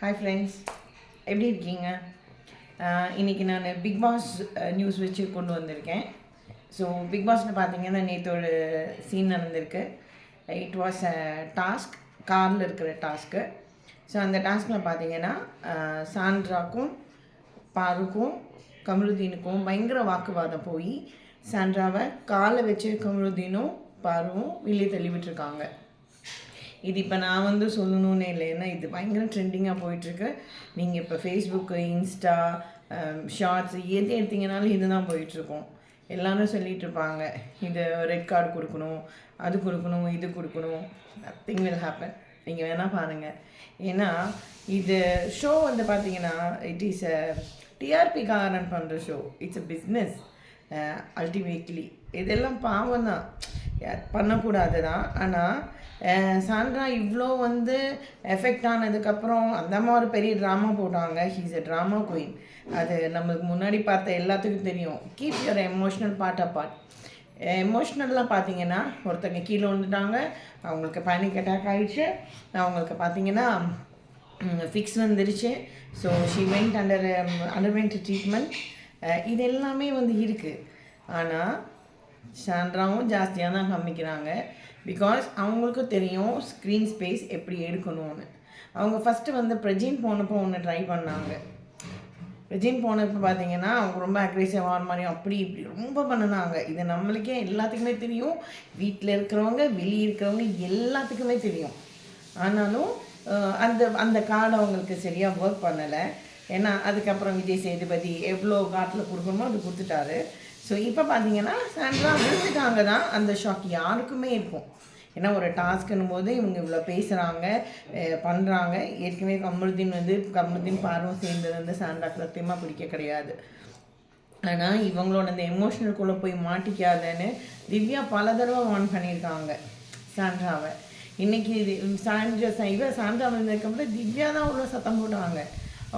Hi friends, எப்படி இருக்கீங்க? இன்றைக்கி நான் பிக் பாஸ் நியூஸ் வச்சு கொண்டு வந்திருக்கேன். ஸோ பிக் பாஸில் பார்த்தீங்கன்னா நேற்று ஒரு சீன் நடந்திருக்கு. இட் வாஸ் அ டாஸ்க், காரில் இருக்கிற டாஸ்க்கு. ஸோ அந்த டாஸ்கில் பார்த்தீங்கன்னா சாண்ட்ராக்கும் பாருக்கும் கமருதீனுக்கும் பயங்கர வாக்குவாதம் போய் சாண்ட்ராவை காலை வச்சு கமருதீனும் பாருவும் வெளியே தள்ளி விட்டுருக்காங்க. இது இப்போ நான் சொல்லணும்னு இல்லை, ஏன்னா இது பயங்கர ட்ரெண்டிங்காக போயிட்டுருக்கு. நீங்கள் இப்போ ஃபேஸ்புக்கு, இன்ஸ்டா, ஷார்ட்ஸ் எது எடுத்திங்கனாலும் இது தான் போயிட்டுருக்கோம். எல்லோரும் சொல்லிகிட்டு இருப்பாங்க, இது ரெட் கார்டு கொடுக்கணும், அது கொடுக்கணும், இது கொடுக்கணும். Nothing will happen. நீங்கள் வேணால் பாருங்கள். ஏன்னா இது ஷோ பார்த்தீங்கன்னா இட் இஸ் அ டிஆர்பிக்காக ரன் பண்ணுற show. It's a business ultimately. இதெல்லாம் பாவம் தான், பண்ணக்கூடாது தான். ஆனால் சாண்ட்ரா இவ்வளோ எஃபெக்ட் ஆனதுக்கப்புறம் அந்த அம்மா ஒரு பெரிய ட்ராமா போட்டாங்க. He's a drama queen. அது நம்மளுக்கு முன்னாடி பார்த்த எல்லாத்துக்கும் தெரியும். Keep your emotional part apart. எமோஷ்னல்லாம் பார்த்தீங்கன்னா ஒருத்தங்க கீழே வந்துட்டாங்க, அவங்களுக்கு பேனிக் அட்டாக் ஆகிடுச்சு, அவங்களுக்கு பார்த்தீங்கன்னா ஃபிக்ஸ் வந்துருச்சு. So she went underwent treatment. இது எல்லாமே இருக்குது. ஆனால் சாண்ட்ராவும் ஜாஸ்தியாக தான் காமிக்கிறாங்க. பிகாஸ் அவங்களுக்கும் தெரியும் ஸ்க்ரீன் ஸ்பேஸ் எப்படி எடுக்கணும்னு. அவங்க ஃபஸ்ட்டு பிரஜின் போனப்போ ஒன்று ட்ரை பண்ணாங்க. பிரஜின் போனப்போ பார்த்தீங்கன்னா அவங்க ரொம்ப அக்ரெசிவாக மாதிரியும் அப்படி இப்படி ரொம்ப பண்ணினாங்க. இது நம்மளுக்கே எல்லாத்துக்குமே தெரியும், வீட்டில் இருக்கிறவங்க வெளியே இருக்கிறவங்க எல்லாத்துக்குமே தெரியும். ஆனாலும் அந்த கார்டு அவங்களுக்கு சரியாக ஒர்க் பண்ணலை. ஏன்னா அதுக்கப்புறம் விஜய் சேதுபதி எவ்வளோ காட்டில் கொடுக்கணுமோ அது கொடுத்துட்டாரு. ஸோ இப்போ பார்த்தீங்கன்னா சாண்ட்ரா விழுந்துட்டாங்க தான். அந்த ஷாக் யாருக்குமே இருக்கும். ஏன்னா ஒரு டாஸ்க்குன்னும் போது இவங்க இவ்வளோ பேசுகிறாங்க, பண்ணுறாங்க. ஏற்கனவே கமருதீன் பார்வம் சேர்ந்தது சாண்ட்ராக்கு சத்தியமாக பிடிக்க கிடையாது. ஆனால் இவங்களோட அந்த எமோஷனல்குள்ளே போய் மாட்டிக்காதன்னு திவ்யா பல தடவை வார்ன் பண்ணியிருக்காங்க சாண்ட்ராவை. இன்றைக்கி சாண்ட்ரா வந்ததுக்கப்புறம் திவ்யா தான் அவ்வளோ சத்தம் போடுவாங்க,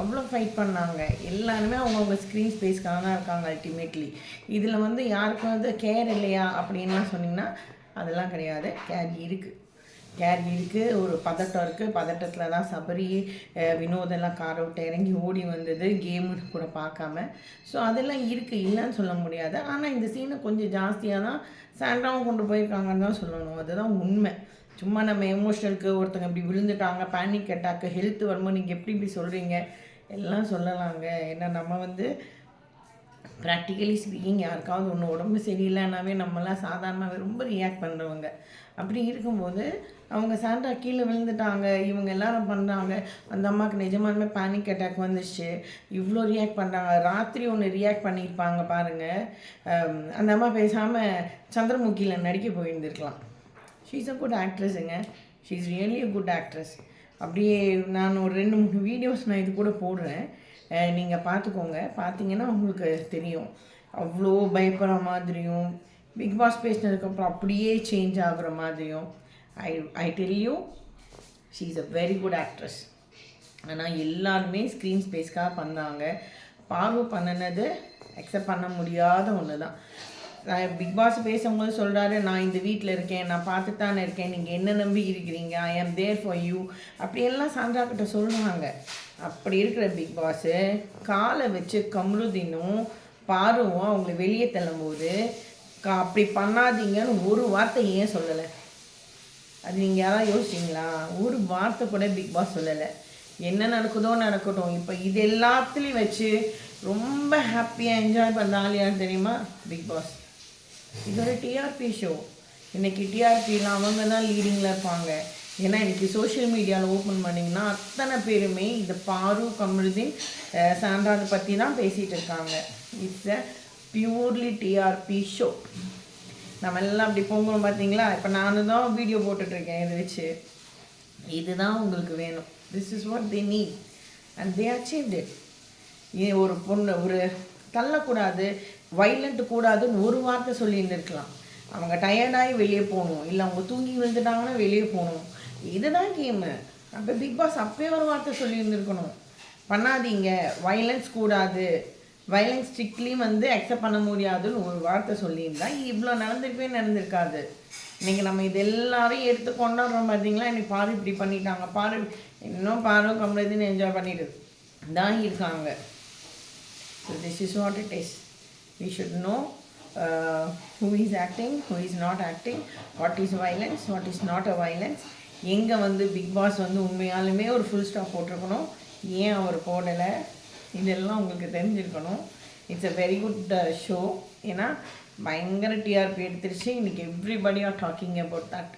அவ்வளோ ஃபைட் பண்ணாங்க. எல்லாருமே அவங்கவுங்க ஸ்க்ரீன் ஸ்பேஸ்க்காக தான் இருக்காங்க அல்டிமேட்லி. இதில் யாருக்கும் கேர் இல்லையா அப்படின்லாம் சொன்னிங்கன்னா அதெல்லாம் கிடையாது. கேர் இருக்குது. ஒரு பதட்டம் இருக்குது. பதட்டத்தில் தான் சபரி வினோதெல்லாம் காரை விட்டு இறங்கி ஓடி வந்தது, கேமு கூட பார்க்காம. ஸோ அதெல்லாம் இருக்குது, இல்லைன்னு சொல்ல முடியாது. ஆனால் இந்த சீனை கொஞ்சம் ஜாஸ்தியாக தான் சாண்ட்ராவும் கொண்டு போயிருக்காங்கன்னு தான் சொல்லணும். அதுதான் உண்மை. சும்மா நம்ம எமோஷனலுக்கு ஒருத்தங்க இப்படி விழுந்துட்டாங்க, பேனிக் அட்டாக்கு, ஹெல்த் வரும்போது நீங்கள் எப்படி இப்படி சொல்கிறீங்க எல்லாம் சொல்லலாங்க. ஏன்னா நம்ம ப்ராக்டிக்கலி ஸ்பீக்கிங் யாருக்காவது ஒன்று உடம்பு சரியில்லைன்னாவே நம்மளாம் சாதாரணமாகவே ரொம்ப ரியாக்ட் பண்ணுறவங்க. அப்படி இருக்கும்போது அவங்க சாண்ட்ரா கீழே விழுந்துட்டாங்க, இவங்க எல்லாரும் பண்ணுறாங்க. அந்த அம்மாவுக்கு நிஜமானுமே பேனிக் அட்டாக் வந்துச்சு, இவ்வளோ ரியாக்ட் பண்ணுறாங்க. ராத்திரி ஒன்று ரியாக்ட் பண்ணியிருப்பாங்க பாருங்கள். அந்த அம்மா பேசாமல் சந்திரமுகியில் நடிக்க போயிருந்துருக்கலாம். ஷீ இஸ் அ குட் ஆக்ட்ரஸுங்க. She is really a good actress. அப்படியே நான் ஒரு 2-3 வீடியோஸ் நான் இது கூட போடுறேன், நீங்கள் பார்த்துக்கோங்க. பார்த்தீங்கன்னா உங்களுக்கு தெரியும். அவ்வளோ பயப்படுற மாதிரியும் பிக் பாஸ் பேசினதுக்கப்புறம் அப்படியே சேஞ்ச் ஆகுற மாதிரியும். I tell you, she is a very good actress. ஆனால் எல்லாருமே ஸ்க்ரீன் ஸ்பேஸ்க்காக பண்ணாங்க. பார்வை பண்ணினது அக்செப்ட் பண்ண முடியாத ஒன்று தான். பிக் பாஸ் பேசும்போது சொல்கிறாரு, நான் இந்த வீட்டில் இருக்கேன், நான் பார்த்துட்டு தானே இருக்கேன், நீங்கள் என்ன நம்பி இருக்கிறீங்க, ஐ ஆம் தேர் ஃபார் யூ அப்படியெல்லாம் சாண்ட்ரா கிட்ட சொல்லுவாங்க. அப்படி இருக்கிற பிக் பாஸு காலை வச்சு கமருதீனும் பாருவும் அவங்களை வெளியே தள்ளும்போது அப்படி பண்ணாதீங்கன்னு ஒரு வார்த்தை ஏன் சொல்லலை? அது நீங்கள் யாராவது யோசிச்சிங்களா? ஒரு வார்த்தை கூட பிக் பாஸ் சொல்லலை. என்ன நடக்குதோ நடக்கட்டும். இப்போ இது எல்லாத்துலேயும் வச்சு ரொம்ப ஹாப்பியாக என்ஜாய் பண்ண ஆள் யார் தெரியுமா? Bigg Boss. இது ஒரு டிஆர்பி ஷோ. இன்றைக்கி டிஆர்பியில் அவங்க தான் லீடிங்கில் இருப்பாங்க. ஏன்னா இன்றைக்கி சோஷியல் மீடியாவில் ஓப்பன் பண்ணிங்கன்னா அத்தனை பேருமே இந்த பாரு, கமருதீன், சாண்ட்ராவை பற்றி தான் பேசிகிட்டு இருக்காங்க. It's a purely TRP show. நம்ம எல்லாம் அப்படி போங்கணும் பார்த்தீங்களா? இப்போ நான் தான் வீடியோ போட்டுட்ருக்கேன் இதை வச்சு. இதுதான் உங்களுக்கு வேணும். This is what they need and they achieved it. ஒரு பொண்ணு ஒரு தள்ளக்கூடாது, வைலண்ட் கூடாதுன்னு ஒரு வார்த்தை சொல்லியிருந்துருக்கலாம். அவங்க டயர்டாகி வெளியே போகணும், இல்லை அவங்க தூங்கி விழுந்துட்டாங்கன்னா வெளியே போகணும். இதுதான் கேமு. அப்போ பிக் பாஸ் அப்பயே ஒரு வார்த்தை சொல்லியிருந்துருக்கணும், பண்ணாதீங்க, வைலன்ஸ் கூடாது, வைலன்ஸ் ஸ்ட்ரிக்ட்லி அக்செப்ட் பண்ண முடியாதுன்னு ஒரு வார்த்தை சொல்லியிருந்தா இவ்வளோ நடந்திருக்கவே நடந்திருக்காது. இன்றைக்கி நம்ம இது எல்லாரையும் எடுத்து கொண்டாடுறோம் பார்த்தீங்களா, இன்னைக்கு பாரு இப்படி பண்ணிட்டாங்க, பாரு இன்னும் பாரு கம்முன்னு என்ஜாய் பண்ணிட்டு தான் இருக்காங்க. So this is what it is. We should know who is acting, who is not acting, what is violence, what is not a violence. எங்கே வந்து பிக் பாஸ் வந்து உண்மையாலுமே ஒரு ஃபுல் ஸ்டாப் போட்டிருக்கணும், ஏன் அவர் போடலை, இதெல்லாம் உங்களுக்கு தெரிஞ்சிருக்கணும். It's a very good show. ஏன்னா பயங்கர டிஆர்பி எடுத்துருச்சு. இன்றைக்கி everybody are talking about that.